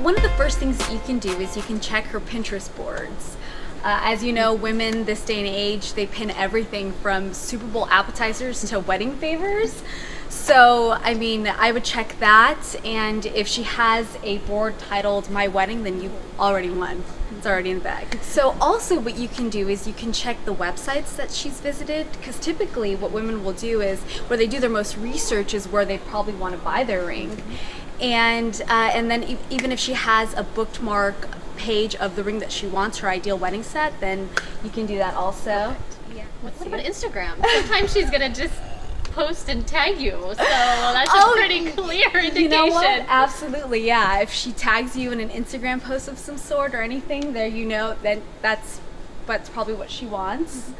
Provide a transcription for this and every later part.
one of the first things that you can do is you can check her Pinterest boards. As you know, women this day and age, they pin everything from Super Bowl appetizers to wedding favors. So, I mean, I would check that, and if she has a board titled My Wedding, then you've already won. It's already in the bag. So also what you can do is you can check the websites that she's visited, because typically what women will do is where they do their most research is where they probably want to buy their ring. And then even if she has a bookmark page of the ring that she wants, her ideal wedding set, then you can do that also. Yeah. What about Instagram? Sometimes she's gonna just post and tag you, so that's a pretty clear indication. You know what? Absolutely, yeah. If she tags you in an Instagram post of some sort or anything, there you know that that's probably what she wants.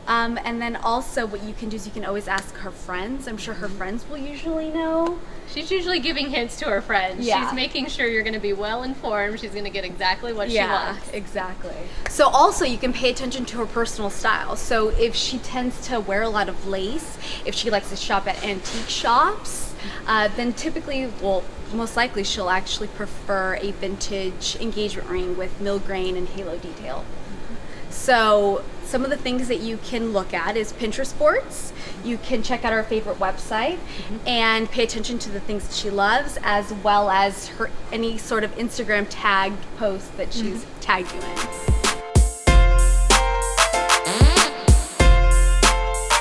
And then also what you can do is you can always ask her friends. I'm sure her friends will usually know. She's usually giving hints to her friends. Yeah. She's making sure you're going to be well informed. She's going to get exactly what she wants. Yeah, exactly. So also you can pay attention to her personal style. So if she tends to wear a lot of lace, if she likes to shop at antique shops, then typically, well, most likely she'll actually prefer a vintage engagement ring with mill grain and halo detail. So some of the things that you can look at is Pinterest boards. You can check out her favorite website and pay attention to the things that she loves, as well as her any sort of Instagram tagged post that she's tagged you in.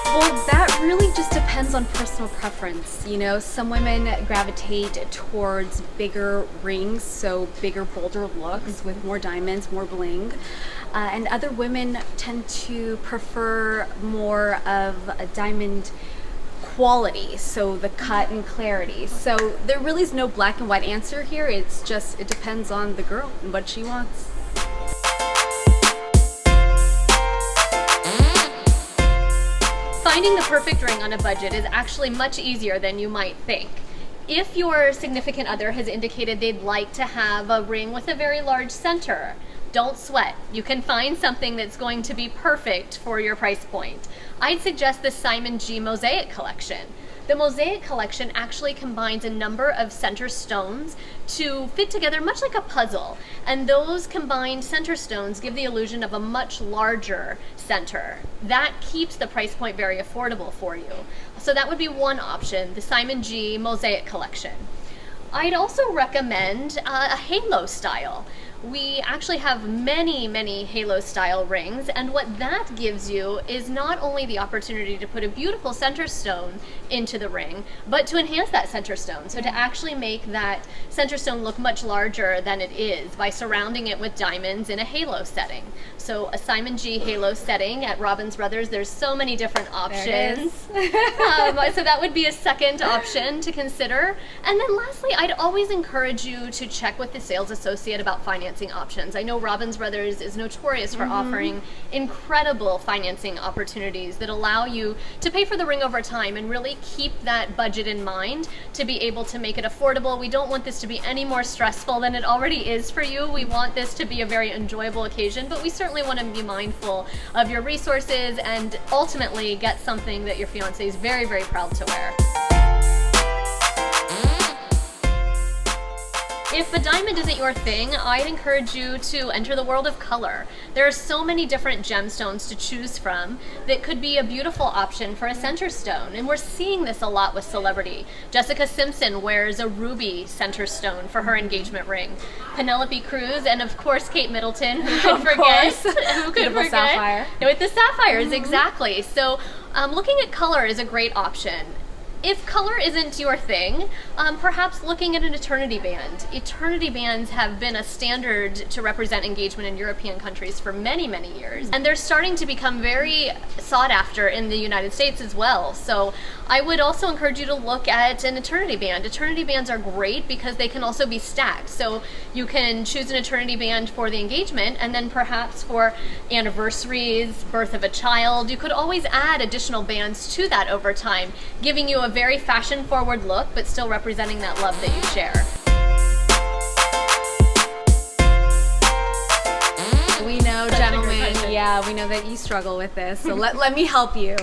Well, that really just depends on personal preference. You know, some women gravitate towards bigger rings, so bigger, bolder looks with more diamonds, more bling. And other women tend to prefer more of a diamond quality, so the cut and clarity. So there really is no black and white answer here. It's just, it depends on the girl and what she wants. Finding the perfect ring on a budget is actually much easier than you might think. If your significant other has indicated they'd like to have a ring with a very large center, don't sweat. You can find something that's going to be perfect for your price point. I'd suggest the Simon G Mosaic Collection. The Mosaic Collection actually combines a number of center stones to fit together much like a puzzle. And those combined center stones give the illusion of a much larger center. That keeps the price point very affordable for you. So that would be one option, the Simon G Mosaic Collection. I'd also recommend a halo style. We actually have many halo style rings, and what that gives you is not only the opportunity to put a beautiful center stone into the ring, but to enhance that center stone. So to actually make that center stone look much larger than it is by surrounding it with diamonds in a halo setting. So a Simon G halo setting at Robbins Brothers, there's so many different options. So that would be a second option to consider. And then lastly, I'd always encourage you to check with the sales associate about financing options. I know Robbins Brothers is notorious for offering incredible financing opportunities that allow you to pay for the ring over time and really keep that budget in mind to be able to make it affordable. We don't want this to be any more stressful than it already is for you. We want this to be a very enjoyable occasion, but we certainly want to be mindful of your resources and ultimately get something that your fiance is very proud to wear. If a diamond isn't your thing, I'd encourage you to enter the world of color. There are so many different gemstones to choose from that could be a beautiful option for a center stone, and we're seeing this a lot with celebrity. Jessica Simpson wears a ruby center stone for her engagement ring. Penelope Cruz, and of course Kate Middleton, who could forget? Who could forget? Sapphire. With the sapphires, exactly. So looking at color is a great option. If color isn't your thing, perhaps looking at an eternity band. Eternity bands have been a standard to represent engagement in European countries for many years. And they're starting to become very sought after in the United States as well. So I would also encourage you to look at an eternity band. Eternity bands are great because they can also be stacked. So you can choose an eternity band for the engagement, and then perhaps for anniversaries, birth of a child, you could always add additional bands to that over time, giving you a very fashion-forward look, but still representing that love that you share. We know, gentlemen, we know that you struggle with this, so let me help you.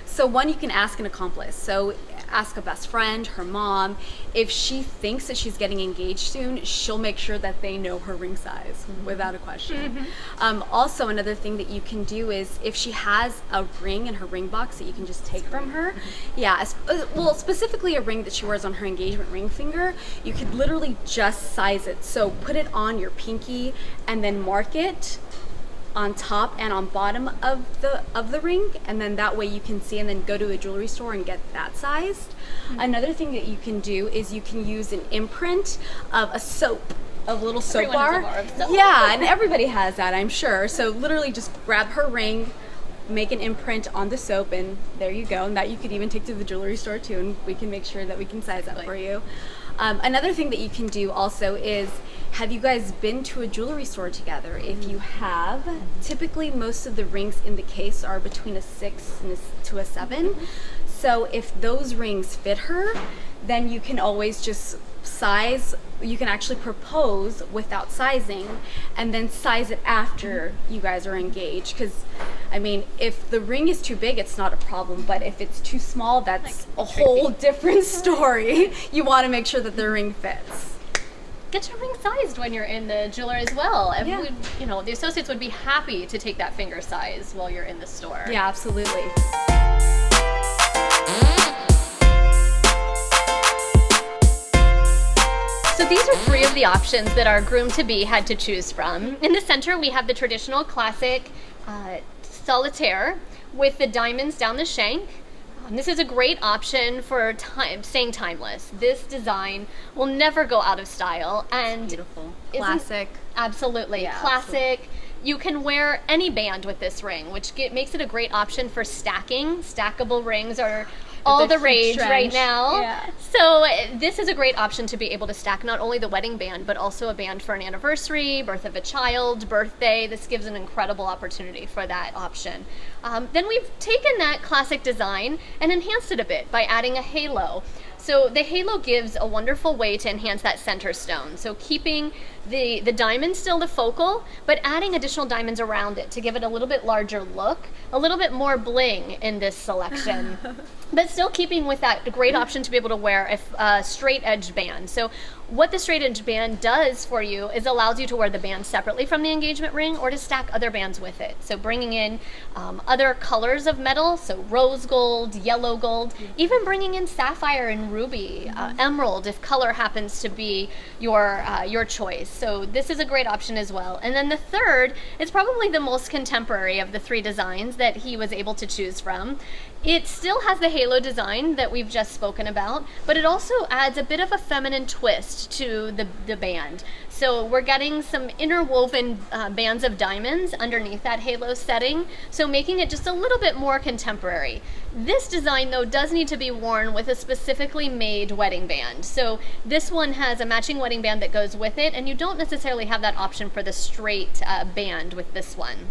So one, you can ask an accomplice. So ask a best friend, her mom. If she thinks that she's getting engaged soon, she'll make sure that they know her ring size without a question. Also, another thing that you can do is if she has a ring in her ring box that you can just take from her, well, specifically a ring that she wears on her engagement ring finger, you could literally just size it. So put it on your pinky and then mark it on top and on bottom of the ring, and then that way you can see, and then go to a jewelry store and get that sized. Another thing that you can do is you can use an imprint of a soap, a little soap bar. Yeah, and everybody has that, I'm sure. So literally just grab her ring, make an imprint on the soap, and there you go. And that you could even take to the jewelry store too, and we can make sure that we can size that for you. Another thing that you can do also is, have you guys been to a jewelry store together? If you have, typically most of the rings in the case are between a 6 and to a 7. So if those rings fit her, then you can always just size. You can actually propose without sizing, and then size it after you guys are engaged. Because, I mean, if the ring is too big, it's not a problem. But if it's too small, that's a whole different story. You want to make sure that the ring fits. Get your ring sized when you're in the jeweler as well. And you know, the associates would be happy to take that finger size while you're in the store. Yeah, absolutely. So these are 3 of the options that our groom-to-be had to choose from. In the center, we have the traditional classic solitaire with the diamonds down the shank. This is a great option for staying timeless. This design will never go out of style, and beautiful, classic. Absolutely, yeah, classic. Absolutely. You can wear any band with this ring, which makes it a great option for stacking. Stackable rings are all the rage right now. Yeah. So this is a great option to be able to stack not only the wedding band, but also a band for an anniversary, birth of a child, birthday. This gives an incredible opportunity for that option. Then we've taken that classic design and enhanced it a bit by adding a halo. So the halo gives a wonderful way to enhance that center stone. So keeping the diamond still the focal, but adding additional diamonds around it to give it a little bit larger look, a little bit more bling in this selection. But still keeping with that great option to be able to wear a straight edge band. So what the straight edge band does for you is allows you to wear the band separately from the engagement ring or to stack other bands with it. So bringing in other colors of metal, so rose gold, yellow gold, even bringing in sapphire and ruby, emerald if color happens to be your choice. So this is a great option as well. And then the third is probably the most contemporary of the 3 designs that he was able to choose from. It still has the halo design that we've just spoken about, but it also adds a bit of a feminine twist to the band. So we're getting some interwoven bands of diamonds underneath that halo setting, so making it just a little bit more contemporary. This design, though, does need to be worn with a specifically made wedding band. So this one has a matching wedding band that goes with it, and you don't necessarily have that option for the straight band with this one.